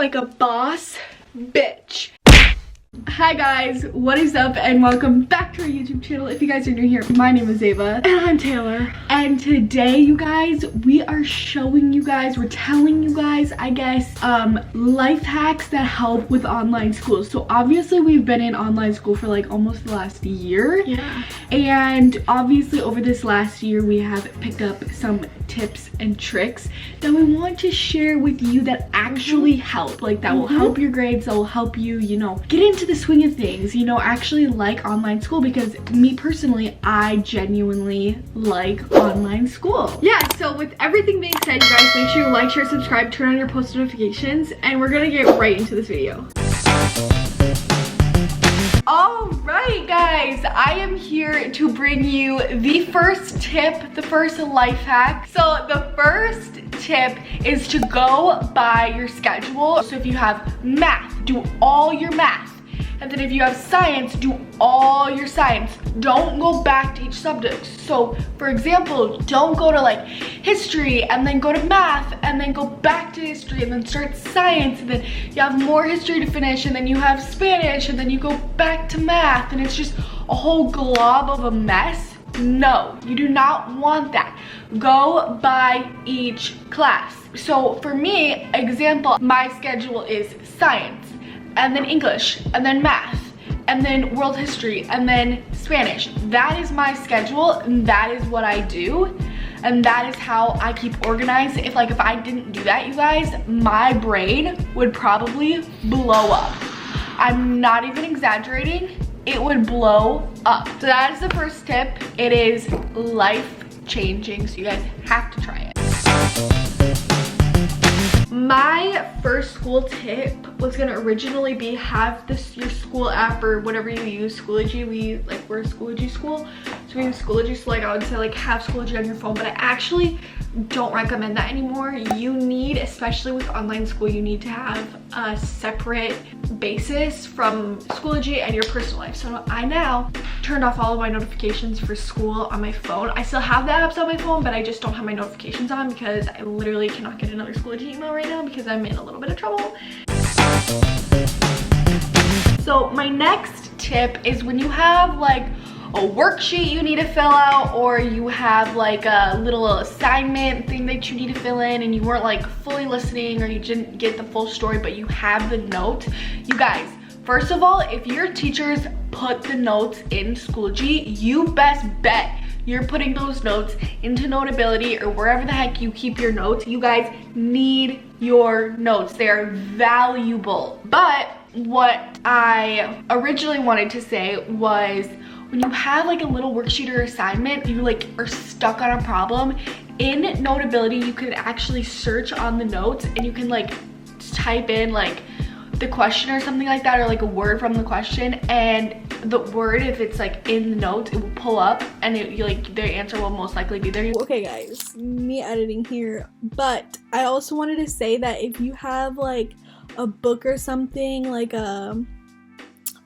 like a boss bitch. Hi guys, what is up and welcome back to our YouTube channel. If you guys are new here, my name is Ava. And I'm Taylor. And today, you guys, we are showing you guys, we're telling you guys, I guess, life hacks that help with online school. So obviously we've been in online school for like almost the last year. Yeah. And obviously over this last year, we have picked up some tips and tricks that we want to share with you that actually help. Like that will help your grades, that will help you, you know, get into the swing of things, you know, actually like online school, because me personally, I genuinely like online school. Yeah, so with everything being said, you guys, make sure you like, share, subscribe, turn on your post notifications, and we're gonna get right into this video. Alright guys, I am here to bring you the first tip, the first life hack. So the first tip is to go by your schedule. So if you have math, do all your math. And then if you have science, do all your science. Don't go back to each subject. So for example, don't go to like history and then go to math and then go back to history and then start science, and then you have more history to finish, and then you have Spanish, and then you go back to math, and it's just a whole glob of a mess. No, you do not want that. Go by each class. So for me, example, my schedule is science, and then English, and then math, and then world history, and then Spanish. That is my schedule, and that is what I do, and that is how I keep organized. If I didn't do that, you guys, my brain would probably blow up. I'm not even exaggerating. It would blow up. So that is the first tip. It is life-changing, so you guys have to try it. My first school tip was gonna originally be have your school app or whatever you use. Schoology, we're a Schoology school, so we use Schoology. So I would say have Schoology on your phone, but I actually don't recommend that anymore. You need, especially with online school, you need to have a separate basis from Schoology and your personal life. So I now turned off all of my notifications for school on my phone. I still have the apps on my phone, but I just don't have my notifications on because I literally cannot get another Schoology email right now because I'm in a little bit of trouble. So my next tip is when you have like a worksheet you need to fill out, or you have like a little assignment thing that you need to fill in and you weren't like fully listening, or you didn't get the full story but you have the notes. You guys, first of all, if your teachers put the notes in Schoology, you best bet you're putting those notes into Notability or wherever the heck you keep your notes. You guys need your notes. They are valuable. But what I originally wanted to say was, when you have like a little worksheet or assignment, you like are stuck on a problem, in Notability you can actually search on the notes and you can like type in like the question or something like that, or like a word from the question, and the word, if it's like in the notes, it will pull up and their answer will most likely be there. Okay guys, me editing here, but I also wanted to say that if you have like a book or something, like a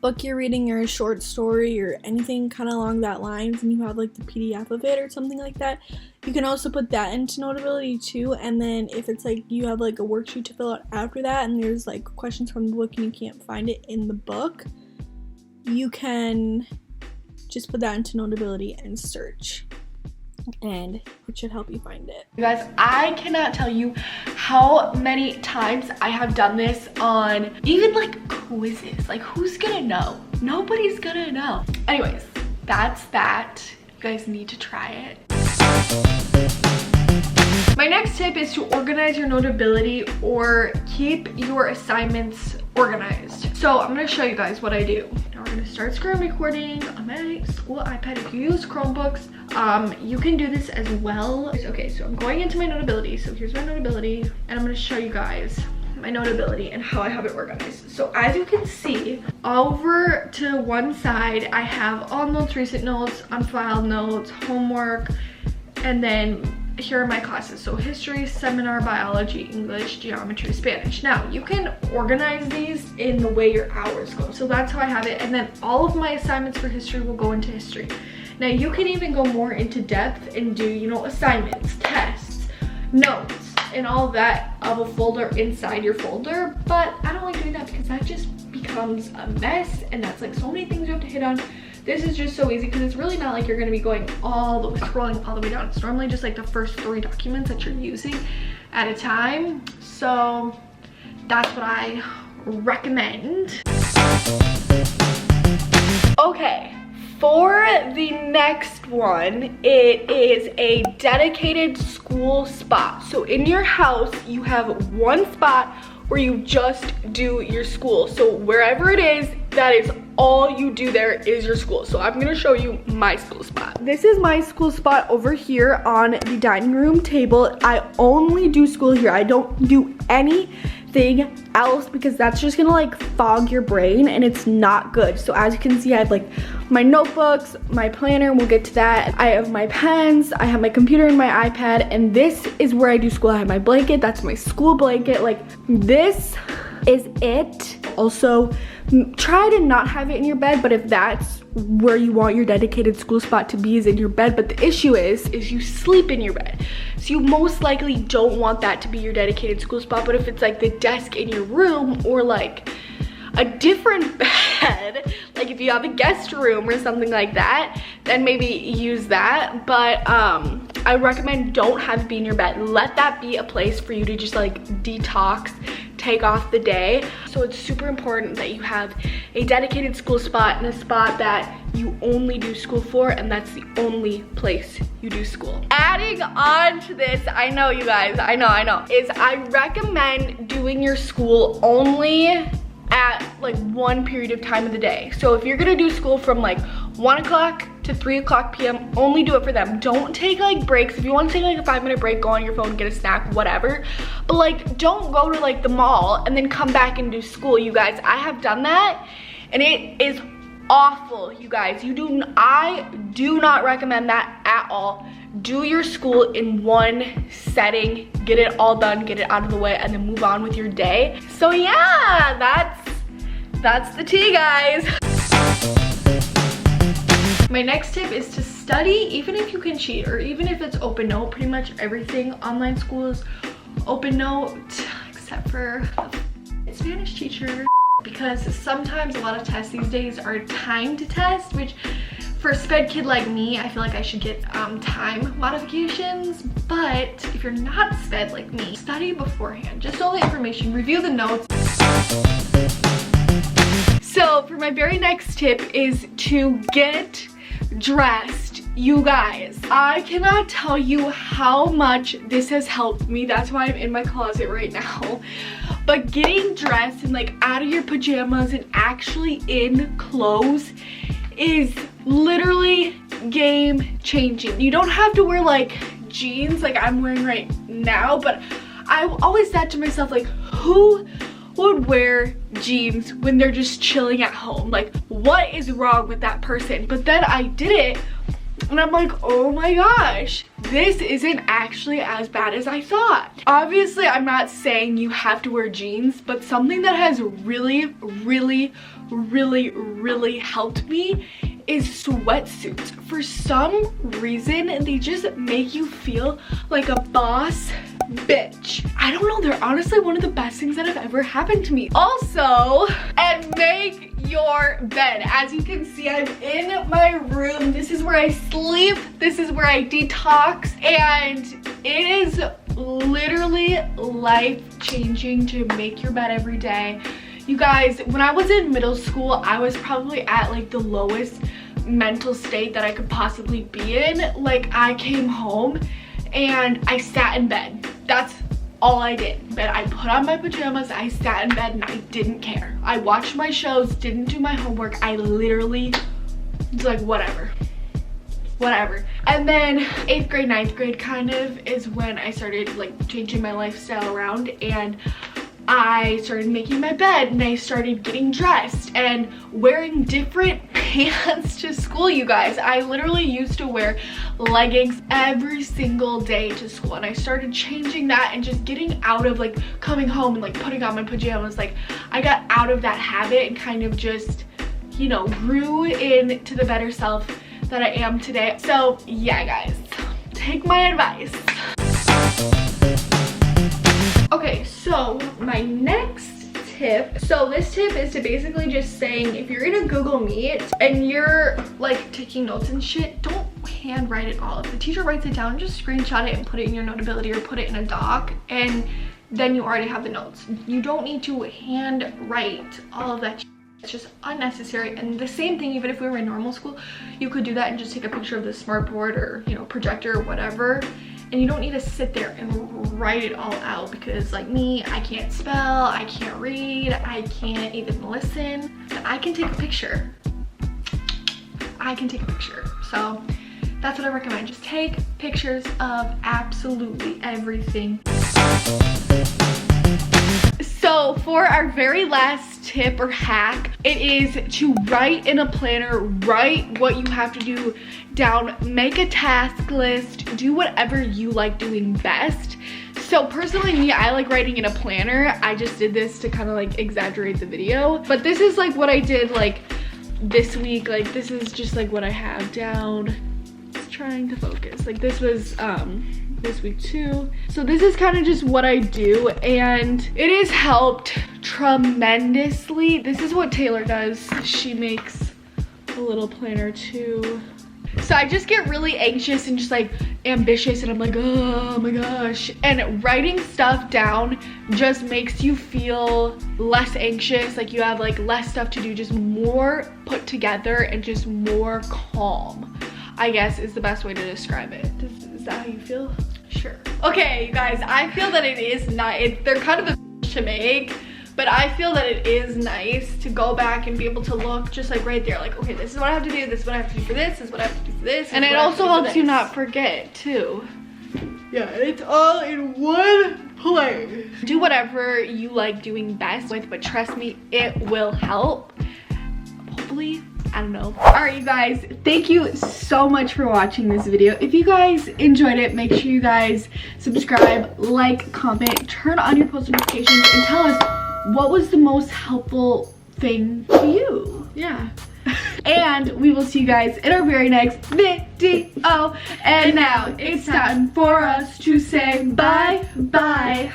book you're reading or a short story or anything kind of along that lines, and you have like the PDF of it or something like that, you can also put that into Notability too. And then if it's like you have like a worksheet to fill out after that and there's like questions from the book and you can't find it in the book, you can just put that into Notability and search, and it should help you find it. You guys, I cannot tell you how many times I have done this on even like quizzes. Like, who's gonna know? Nobody's gonna know. Anyways, that's that. You guys need to try it. My next tip is to organize your Notability or keep your assignments organized. So I'm gonna show you guys what I do. Now we're gonna start screen recording on my school iPad. If you use Chromebooks, you can do this as well. Okay, so I'm going into my Notability. So here's my Notability, and I'm gonna show you guys my Notability and how I have it organized. So as you can see, over to one side, I have all notes, recent notes, unfiled notes, homework, and then here are my classes. So history, seminar, biology, English, geometry, Spanish. Now you can organize these in the way your hours go. So that's how I have it. And then all of my assignments for history will go into history. Now you can even go more into depth and do, you know, assignments, tests, notes, that and all that of a folder inside your folder, but I don't like doing that because that just becomes a mess, and that's like so many things you have to hit on. This is just so easy because it's really not like you're gonna be going all the way, scrolling all the way down. It's normally just like the first 3 documents that you're using at a time. So that's what I recommend. Okay, for the next one, it is a dedicated school spot. So in your house, you have one spot where you just do your school. So wherever it is, that is all you do there is your school. So I'm gonna show you my school spot. This is my school spot over here on the dining room table. I only do school here. I don't do anything else because that's just gonna like fog your brain and it's not good. So as you can see, I have like my notebooks, my planner, we'll get to that. I have my pens, I have my computer and my iPad, and this is where I do school. I have my blanket, that's my school blanket. Like, this is it. Also, try to not have it in your bed, but if that's where you want your dedicated school spot to be, is in your bed. But the issue is you sleep in your bed. So you most likely don't want that to be your dedicated school spot. But if it's like the desk in your room or like a different bed, like if you have a guest room or something like that, then maybe use that. But I recommend don't have it be in your bed. Let that be a place for you to just like detox, take off the day. So it's super important that you have a dedicated school spot and a spot that you only do school for, and that's the only place you do school. Adding on to this, I know you guys, I know, is I recommend doing your school only at like one period of time of the day. So if you're gonna do school from like 1 o'clock to 3 o'clock p.m., only do it for them. Don't take like breaks. If you want to take like a 5-minute break, go on your phone, get a snack, whatever. But like, don't go to like the mall and then come back and do school, you guys. I have done that and it is awful, you guys. I do not recommend that at all. Do your school in one setting, get it all done, get it out of the way, and then move on with your day. So yeah, that's the tea, guys. My next tip is to study, even if you can cheat, or even if it's open note. Pretty much everything online school is open note, except for Spanish teacher, because sometimes a lot of tests these days are timed tests, which for a sped kid like me, I feel like I should get time modifications. But if you're not sped like me, study beforehand. Just all the information, review the notes. So for my very next tip is to get dressed. You guys, I cannot tell you how much this has helped me. That's why I'm in my closet right now. But getting dressed and like out of your pajamas and actually in clothes is literally game changing. You don't have to wear like jeans like I'm wearing right now, but I always said to myself, like, who would wear jeans when they're just chilling at home? Like, what is wrong with that person? But then I did it and I'm like, oh my gosh, this isn't actually as bad as I thought. Obviously, I'm not saying you have to wear jeans, but something that has really helped me is sweatsuits. For some reason, they just make you feel like a boss bitch. I don't know, they're honestly one of the best things that have ever happened to me. Also, and make your bed. As you can see, I'm in my room. This is where I sleep. This is where I detox. And it is literally life-changing to make your bed every day. You guys, when I was in middle school, I was probably at like the lowest mental state that I could possibly be in. Like, I came home and I sat in bed. That's all I did. But I put on my pajamas, I sat in bed, and I didn't care. I watched my shows, didn't do my homework. I literally was like, whatever. And then 8th grade, 9th grade kind of is when I started like changing my lifestyle around, and I started making my bed and I started getting dressed and wearing different pants to school, you guys. I literally used to wear leggings every single day to school, and I started changing that and just getting out of like coming home and like putting on my pajamas. Like, I got out of that habit and kind of just, you know, grew into the better self that I am today. So yeah, guys, take my advice. Okay, so my next tip. So this tip is to basically just saying, if you're in a Google Meet and you're like taking notes and shit, don't handwrite it all. If the teacher writes it down, just screenshot it and put it in your Notability or put it in a doc, and then you already have the notes. You don't need to handwrite all of that shit. It's just unnecessary. And the same thing, even if we were in normal school, you could do that and just take a picture of the smartboard or, you know, projector or whatever. And you don't need to sit there and write it all out, because like me, I can't spell, I can't read, I can't even listen. I can take a picture. I can take a picture. So that's what I recommend. Just take pictures of absolutely everything. So for our very last tip or hack, it is to write in a planner, write what you have to do down, make a task list, do whatever you like doing best. So personally me, I like writing in a planner. I just did this to kind of like exaggerate the video, but this is like what I did like this week. Like this is just like what I have down. It's trying to focus. Like this was this week too. So this is kind of just what I do, and it has helped tremendously. This is what Taylor does. She makes a little planner too. So I just get really anxious and just like ambitious, and I'm like, oh my gosh. And writing stuff down just makes you feel less anxious. Like you have like less stuff to do, just more put together and just more calm, I guess is the best way to describe it. Is that how you feel? Sure. Okay, you guys, I feel that it is nice. They're kind of a to make, but I feel that it is nice to go back and be able to look just like right there, like, okay, this is what I have to do, this is what I have to do for this, this is what I have to do for this. And it also helps you not forget too. Yeah, it's all in one place. Do whatever you like doing best with, but trust me, it will help. Hopefully. I don't know. All right, you guys, thank you so much for watching this video. If you guys enjoyed it, make sure you guys subscribe, like, comment, turn on your post notifications, and tell us what was the most helpful thing to you. Yeah. And we will see you guys in our very next video. And now it's time for us to say bye-bye.